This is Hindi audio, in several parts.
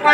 तो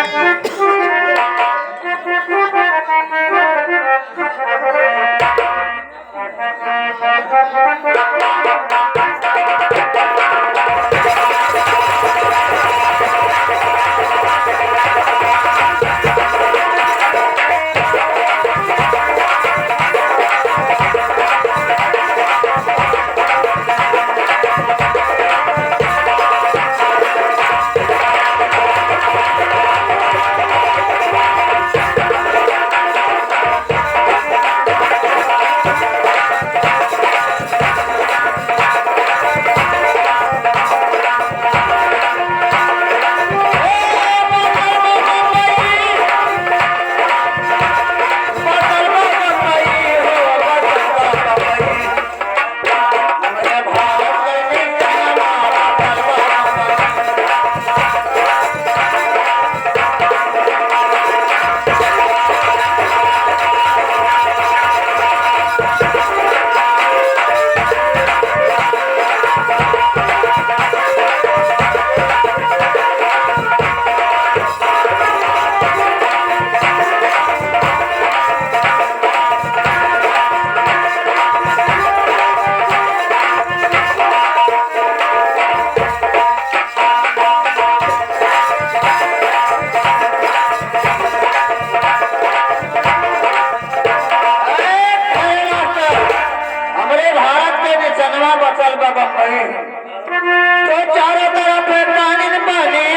चारों तरफ है पानी न पानी,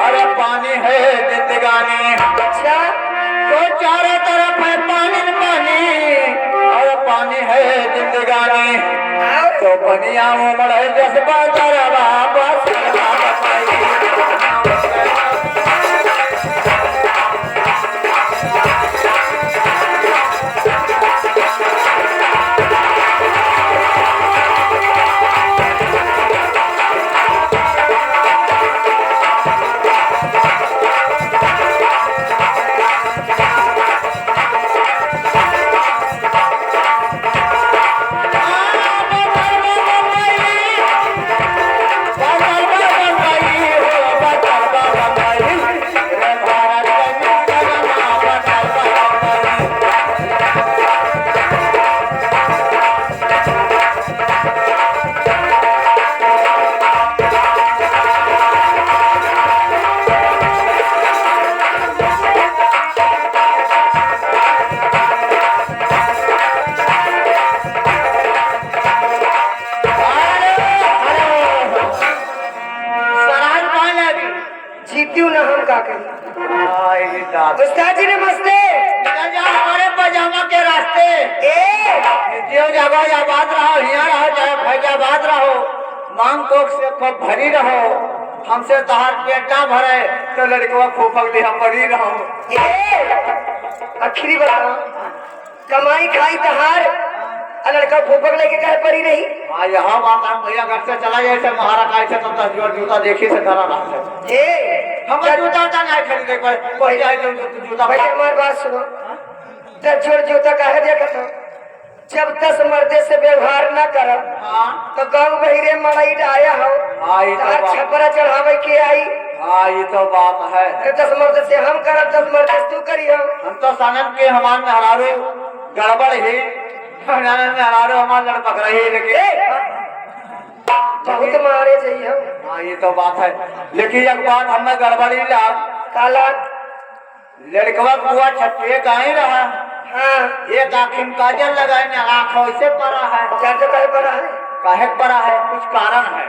अरे पानी है जिंदगानी। अच्छा, तो चारों तरफ है पानी न पानी, अरे पानी है जिंदगानी। तो बनिया उमड़ है जज्बा तरवा बस उस्ताद जी नमस्ते। हमारे पजामा के रास्ते आबाद रहो, यहाँ रहो चाहे फैजाबाद रहो, मांग कोख से खूब भरी रहो। हमसे तहार पेटा भरे तो लड़कवा खूब अगली हम भरी रहो। आखिरी बताओ, कमाई खाई तहार लड़का फूफक लेके कहे पड़ी रही। हाँ यहाँ बात हम भैया घर से चला जाए महारा का ऐसे तो जोर जूता देखी से धरा रहा हम जूता उता नहीं खरीदे कोई जाए जूता। भाई हमारी बात सुनो, जब जोर जूता कहे देखा तो जब 10 मर्दे से व्यवहार न करो तो गाँव बहिरे मड़ई आया हो छपरा चढ़ावे के आई। हाँ ये तो बात है। 10 मर्द से हम करब 10 मर्द से तू करी हो। हम तो सनम के हमारे में हरारो गड़बड़ है, में हरारो हमारे लड़ पकड़ रही लेकिन बहुत मारे चाहिए। हाँ ये तो बात है, लेकिन एक बात हमें गड़बड़ी ला काला लड़कवा बुआ छठे गाय रहा। हाँ एक आँखिन काजल लगाए ने आँखों से पड़ा है। क्या तो कहे पड़ा है? काहे पड़ा है? कुछ कारण है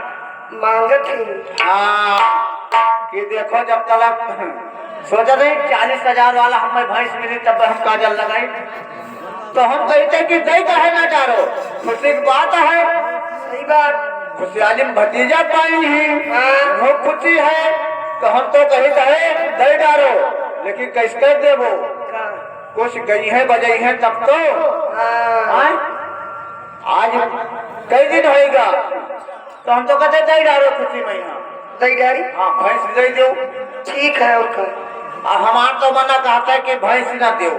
मांगत ही। हाँ कि देखो जब तक सोचा नहीं 40,000 वाला हमें भैंस मिली तब हम काजल लगाई तो हम कहते कि दई कहे ना डारो। खुशी की बात है, सही बात। खुशहाली भतीजा पाई ही वो खुशी है तो हम तो कही कहे दई डारो, लेकिन कैसे देवो कुछ गई है बजाई है तब तो। आज कई दिन होएगा तो हम तो कहते दई डारो खुशी में। दई डारी? हाँ भैंस दे दो। ठीक है। और हमार तो मना कहता है कि भैंस ना दो।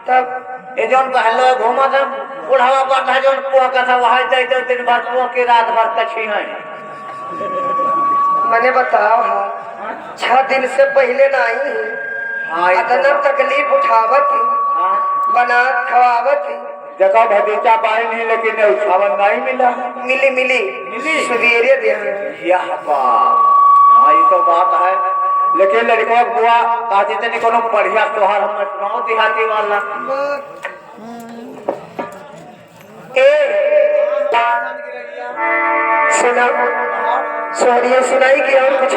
तब ये जोन कहलो घूमा था बुढ़ावा बात है जोन पुआ का था वहां दे दो दिन भर पुआ की रात भर कछी है। मैंने बताओ हाँ 6 दिन से पहले नहीं हाँ ये तो अदना तकलीफ उठावत थी हाँ। बना खवावत थी जगह भतीजा पाई नहीं लेकिन उठावन नहीं मिला। मिली मिली मिली? सवेरे दे यह बात हाँ ये तो बात है। लेकिन लड़कों बुआ कहते थे कोनो बढ़िया त्योहार हम सुनाओ देहाती वाला। ए सुना सोनिया सुनाई कि और कुछ